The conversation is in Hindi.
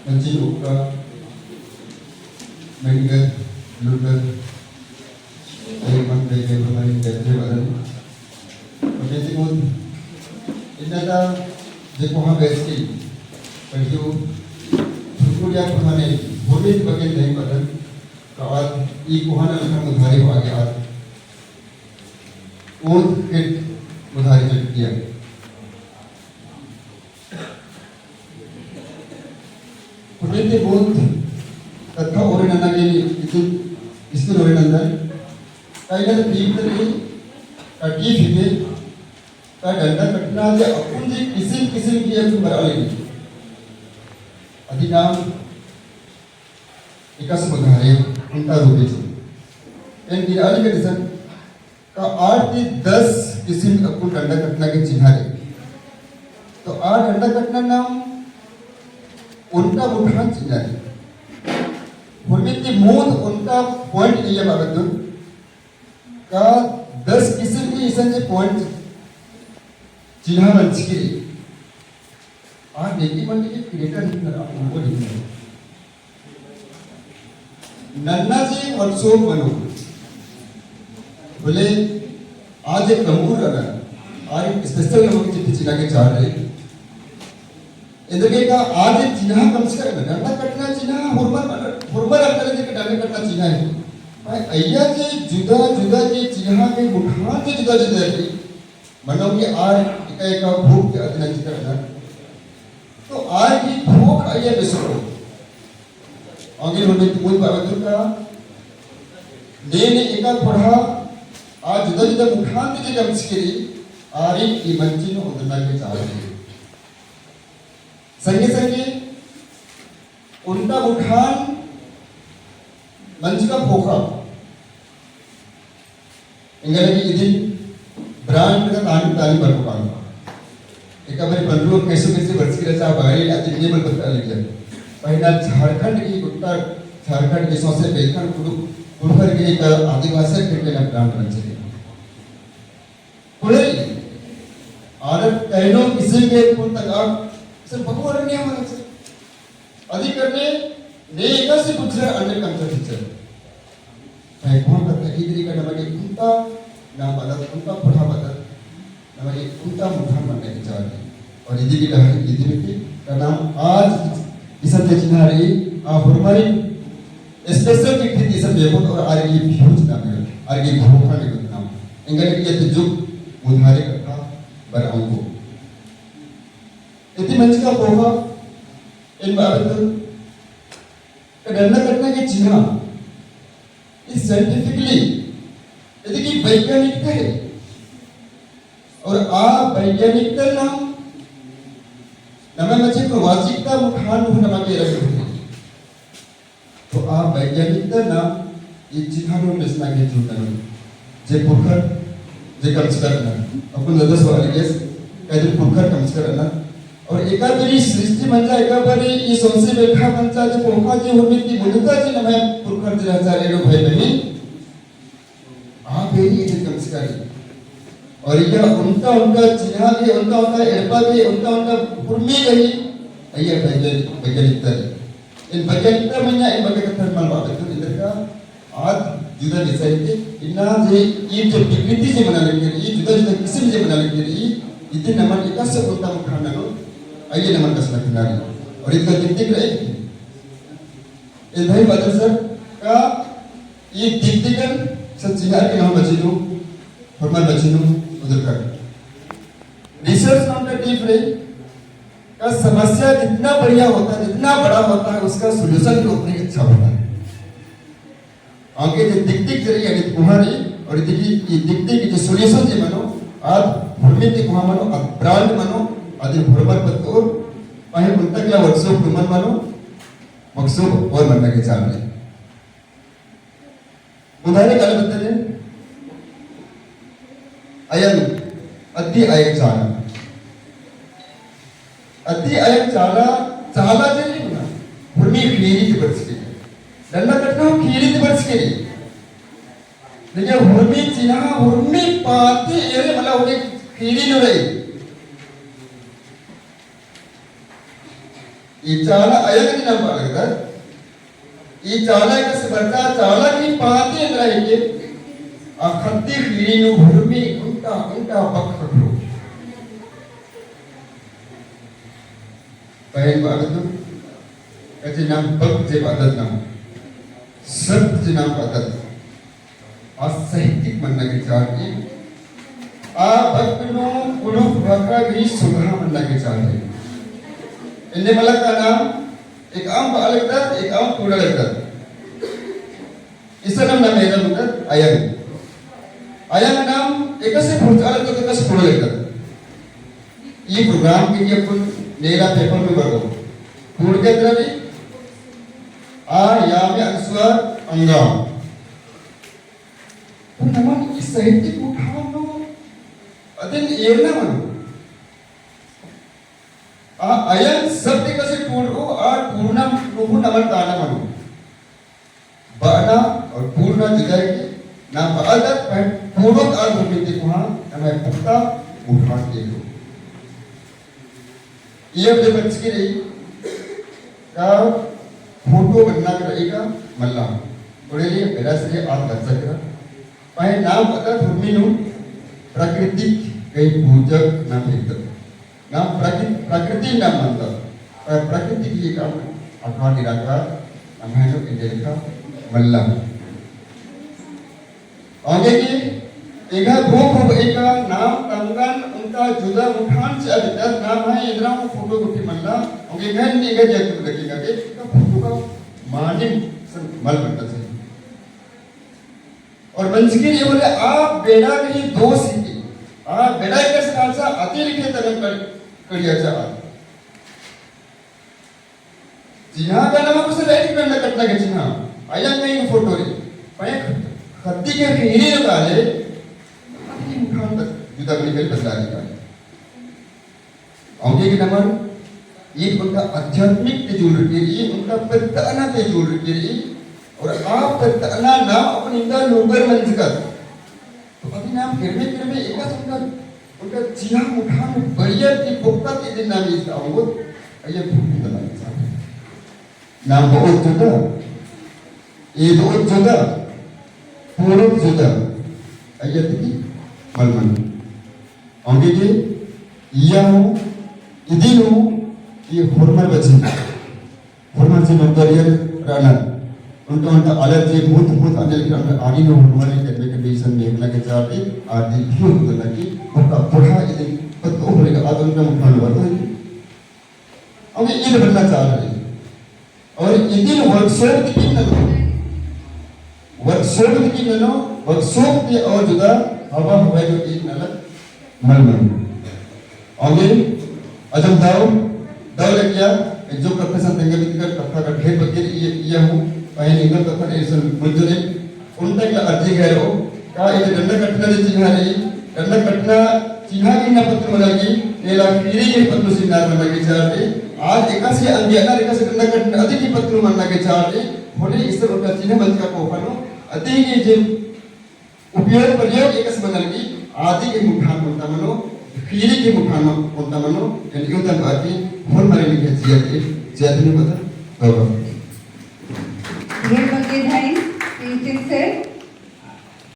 Menci Ukra, Mengat, Lugar, Ayman Bege Pemain Gajah Badan, Menci Mud, Inada Jepoha Besti, Perju, Sukulia Pemane, Bukit Bagian Dari Badan, Kawat Ikuhana Lekang Mudhari Wagiat, Ud Kit Mudhari Jadian. Perintah buat kata orang anak ini itu orang anda, kaitan tim tadi, kaki fitne, kadang kadang aja apun je kisim kiam tu beralih. Adinam ikas mudhari unta rupi tu. Yang tidak alih kesan, ka 8 से 10 किस्म apun डंडा कटना के चिन्ह है. तो 8 डंडा कटना नाम उनका मुठान चिन्ह है. हुर्मित की मूल उनका पॉइंट ये बात है का 10 किस्म की इसन जे पॉइंट चिन्ह बन चुकी है. आज देखी बंदी के क्रिएटर निकल रहा है वो निकल. नन्ना जी वर्षों बनो. बोले आज एक कमूर रहा आज एक स्पेशल लोगों की चिट्ठी चिन्ह के चाह रहे इधर का आज एक चिन्ह कम से कम डंडा कटना चिन्ह हुर्मर अकल जे डंडा कटना चिन्ह है भाई अय्या के जुदा जुदा के चिन्ह के मुठान के जुदा जुदा है मनो कि आज एक भूख के अधीन करना तो आज की भूख अय्या बेसरो आगे होने कोई बात का ने एका पढ़ा आज जुदा जुदा मुठान के जगह मिसकरी आरी की मंची नो उधरना के चाह रहे संगे संगे उनका मुठान मंच का फोका इंगले की इधर ब्रांड का तानी बरकरार एक बार बंदूक कैसे वर्ष की रचा बाहरी आती ये बल बता लिया पहला झारखंड की उत्तर झारखंड के सौसे बेलखंड कुरुखर के एक आदिवासी के ना ब्रांड बन चुके पुणे आरत कहनो किसी के पुन तक आप सर भगवान ने हमारा सर अधिक करने ने एक से कुछ अंडर कंसर्ट टीचर मैं कौन करता है इधर का नमक उनका नाम बदल उनका पढ़ा बदल नमक उनका मुठान बनने की चाह रही और इधर की लहर इधर की का नाम आज इस चिन्ह रही हमारी स्पेशल की थी सब बेबोट और आगे ये फ्यूज नाम है आगे भूखा में नाम इंगले की ये जुग मुधारे कथा बर अंगो इतनी मंच का पोहा इन बाबत डंडा कटने के चिन्ह इस साइंटिफिकली यदि कि वैज्ञानिकता है और आ वैज्ञानिकता नाम नमे मचे को वाचिकता मुठान मुह नमके रखे तो आ वैज्ञानिकता नाम ये चिन्ह नो मिसना के जुटन जे पुरखर जे कमस्कर ना अपन ददस वाले केस कहते पुरखर कमस्कर ना और एका बरी सृष्टि मंचा एका बरी ये सोंसे बैठा मंचा जो पोखा जे होमी की बुद्धता जे नमे पुरखर जे हजार एरो भाई बनी आप ही जे कमस्कर और ये उनका चिन्ह के उनका एड़पा के उनका पुरमी गई अय्या वैज्ञानिकता इन वैज्ञानिकता में इन वैज्ञानिकता में बात तो इधर का आज जुदा विषय के इन्ना जे ये जो विकृति से बना लेके ये जुदा जुदा किस्म से बना लेके इतने नमन एक से होता मुखाना नो आइए नमन का सलाह किनारे और इनका दिक्कत रहे इधर बदल सर का ये दिक्कत सच्चिदार के नाम बचे दो फरमान बचे दो उधर कर रिसर्च नाम का टीम रहे का समस्या जितना बढ़िया होता है जितना बड़ा होता है उसका सॉल्यूशन भी उतनी अच्छा होता है आगे जो दिक्कत जरिए यानी कुहानी और देखिए ये दिक्कत की जो सॉल्यूशन जे बनो आज भूमित की कुहा बनो अब ब्रांड बनो आदि भरबर पत्तोर पहले उनका क्या वर्कशॉप कुमन बनो मकसूद और बनने के चाल में उदाहरण क्या बताते हैं अयन अति अयक चाला अति अयक चाला चाला जे नहीं बना भूमि खीरी की बच के डंडा कटना हो खीरी की बच के लेकिन भूमि चिन्ह भूमि पाती ये मतलब उन्हें खीरी न रही ये चाला अयग दिन लगता ये चाला का सबटा चाला की पाते अंदर है के खत्ती खीरी नु भूमि उल्टा उल्टा पकड़ो पहल बागतु कचे नाम पक जे बादत नाम सब जे नाम बादत असहितिक मनना के चाहे आ भक्तनो कुलु भक्का भी सुधा मनना के चाहे इन्हें मलक का नाम एक आम बालक था एक आम पूरा लगता इसका नाम मेरा मुद्दा अयंग अयंग नाम एक से पूरा लगता तो कैसे पूरा लगता ये प्रोग्राम के लिए अपन नेला पेपर में भरो पूर्ण के अंदर भी आ या में अनुस्वार अंगाम तो नमन इस साहित्य को उठाओ अदन एरना मनो आ अयन शब्द कैसे पूर्ण आ पूर्ण रूप नमन ताना मनो बाना और पूर्ण जगह के ना बादत पर पूर्ण अर्थ होते वहां हमें पुख्ता उठान के लो ये अपने बच्चे की रही का फोटो बनना कर रहेगा मल्ला थोड़े लिए मेरा से आप कर सकते पाए नाम पता धर्मी नु प्राकृतिक कई पूजक नाम लेते नाम प्रकृति नाम मानता पर प्रकृति की काम अथवा निराकार हमें लोग इंडिया का मल्ला आगे की एका भूख एका नाम तंगन उनका जुदा मुठान से अधिकतर नाम है इंद्रा को फोटो गुटी मल्ला उनके घर निकल जाए तो लगेगा कि का फोटो का मार्जिन मल बनता है और बंसकी ये बोले आप बेड़ा नहीं दोष ही आप बेड़ा के साथ सा अति लिखे तरह करिया चाह जिहा का नाम कुछ राइट करना कटना के जिहा आया कहीं फोटो रे पाए खत्ती के खीरी निकाले मुठान तक जुदा निकल बदला निकाले आगे के नंबर ये उनका आध्यात्मिक के जोड़ के लिए उनका पत्ताना के जोड़ के लिए और आप पत्ताना नाम अपन इनका लोगर मन सका तो अभी नाम फिर में एक उनका जिहा मुठान बढ़िया की पुख्ता के दिन नाम इसका होगा ये भूमि बना नाम बहुत जुदा ये बहुत जुदा पूर्ण जुदा अय्या की मलमन आगे के या हो इदिनो ये हॉर्मोन बचन हॉर्मोन से नौकरियर राना उनका अलग जे बहुत अनिल के अंदर आगे नो हॉर्मोन के कंडीशन में लगे जाते आदि भी हो लगी उनका पढ़ा इधर पत्तो होने का आदम का मुठान बढ़ता है अब ये बनना चाह रहे हैं और इदिन वर्कशॉप की न वर्कशॉप के और जुदा हवा हुआ जो एक नलक मलमल आगे अजम दाव लग गया जो कथा संतंग बिकर कथा का ढेर बकेर ये हूं पहले इंगल कथा ऐसा मुझे उनका क्या अर्जी गए हो का ये डंडा कटना दे चिन्हा नहीं डंडा कटना चिन्हा की ना पत्र मनागी नेला पीरी के पत्र सिंगार मनागी चाहते आज एकासी अंगियाना एकासी डंडा कटना अधिक की पत्र मनागी चाहते होने इस तरह का चिन्ह बंद का कोफानो अधिक की जिन उपयोग प्रयोग एकस बनलगी आदि के मुठान होता मनो पीरी के मुठान होता मनो यानी उनका बाकी होल मारे लिखे जिया के ज्यादा नहीं पता बाबा ये बगे धाई तीन से